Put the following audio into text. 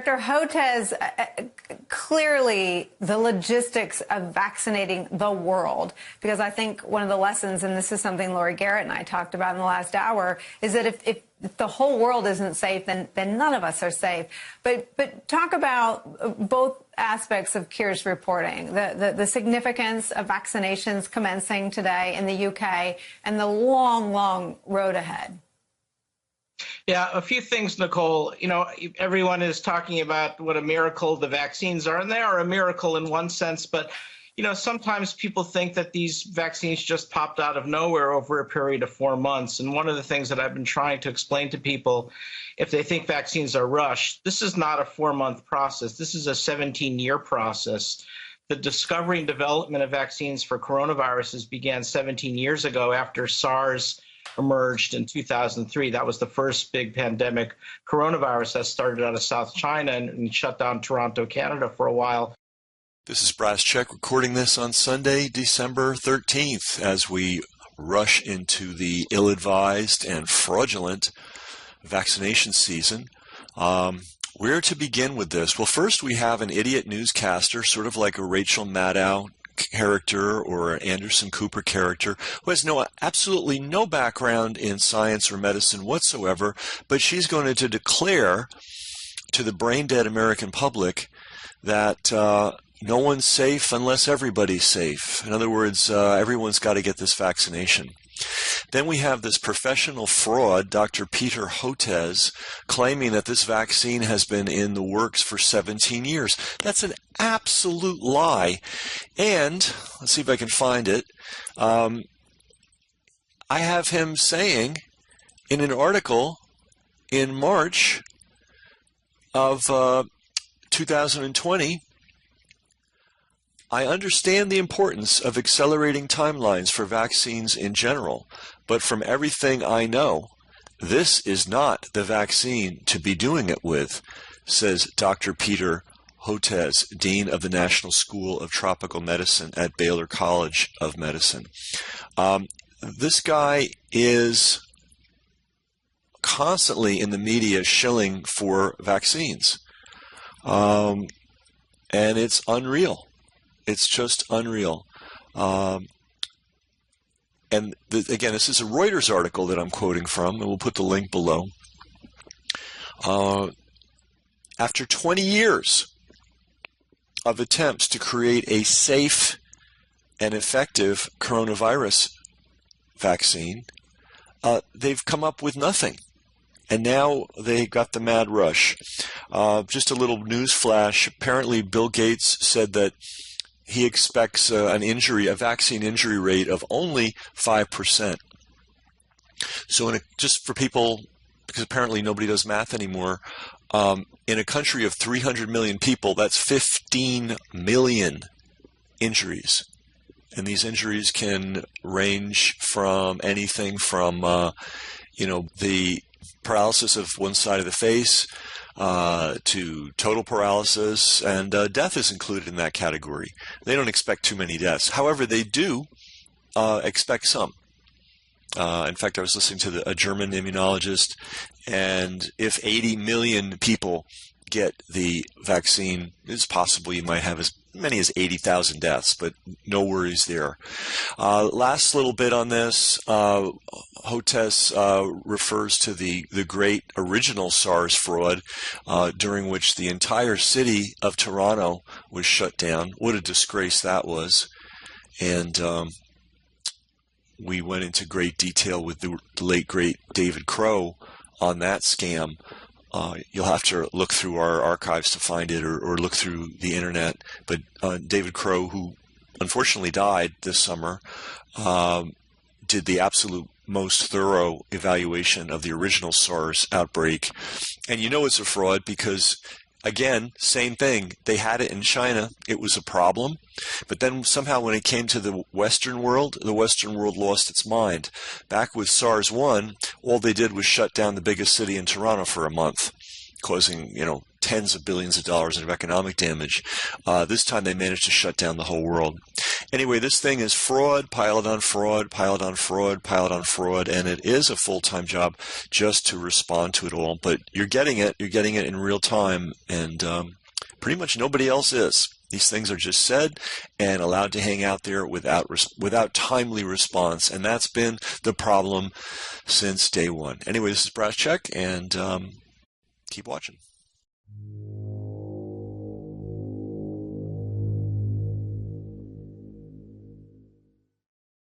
Dr. Hotez, clearly the logistics of vaccinating the world, because I think one of the lessons, and this is something Lori Garrett and I talked about in the last hour, is that if the whole world isn't safe, then none of us are safe. But talk about both aspects of Keir's reporting, the significance of vaccinations commencing today in the UK and the long, long road ahead. Yeah, a few things, Nicole. You know, everyone is talking about what a miracle the vaccines are, and they are a miracle in one sense. But, you know, sometimes people think that these vaccines just popped out of nowhere over a period of 4 months. And one of the things that I've been trying to explain to people, if they think vaccines are rushed, this is not a 4-month process. This is a 17-year process. The discovery and development of vaccines for coronaviruses began 17 years ago after SARS emerged in 2003. That was the first big pandemic coronavirus that started out of South China and shut down Toronto, Canada for a while. This is Brass Check recording this on Sunday, December 13th, as we rush into the ill-advised and fraudulent vaccination season. Where to begin with this? Well, first we have an idiot newscaster, sort of like a Rachel Maddow character or an Anderson Cooper character, who has absolutely no background in science or medicine whatsoever, but she's going to declare to the brain-dead American public that no one's safe unless everybody's safe. In other words, everyone's got to get this vaccination. Then we have this professional fraud, Dr. Peter Hotez, claiming that this vaccine has been in the works for 17 years. That's an absolute lie. And, let's see if I can find it, I have him saying in an article in March of 2020, I understand the importance of accelerating timelines for vaccines in general, but from everything I know, this is not the vaccine to be doing it with, says Dr. Peter Hotez, Dean of the National School of Tropical Medicine at Baylor College of Medicine. This guy is constantly in the media shilling for vaccines, and it's unreal. It's just unreal. And again, this is a Reuters article that I'm quoting from, and we'll put the link below. After 20 years of attempts to create a safe and effective coronavirus vaccine, they've come up with nothing. And now they got the mad rush. Just a little news flash. Apparently, Bill Gates said that he expects a vaccine injury rate of only 5%. So just for people, because apparently nobody does math anymore, in a country of 300 million people, that's 15 million injuries. And these injuries can range from anything from, the paralysis of one side of the face, to total paralysis, and death is included in that category. They don't expect too many deaths. However, they do expect some. In fact, I was listening to a German immunologist, and if 80 million people get the vaccine, it's possible you might have as many as 80,000 deaths, but no worries there. Last little bit on this, Hotez refers to the great original SARS fraud, during which the entire city of Toronto was shut down. What a disgrace that was. And we went into great detail with the late, great David Crow on that scam. You'll have to look through our archives to find it, or look through the internet. But David Crow, who unfortunately died this summer, did the absolute most thorough evaluation of the original SARS outbreak. And you know it's a fraud because, again, same thing. They had it in China. It was a problem. But then somehow when it came to the Western world lost its mind. Back with SARS-1, all they did was shut down the biggest city in Toronto for a month. causing, tens of billions of dollars of economic damage. This time they managed to shut down the whole world. Anyway, this thing is fraud, piled on fraud, piled on fraud, piled on fraud, and it is a full-time job just to respond to it all. But you're getting it in real time, and pretty much nobody else is. These things are just said and allowed to hang out there without timely response, and that's been the problem since day one. Anyway, this is Brass Check, and keep watching.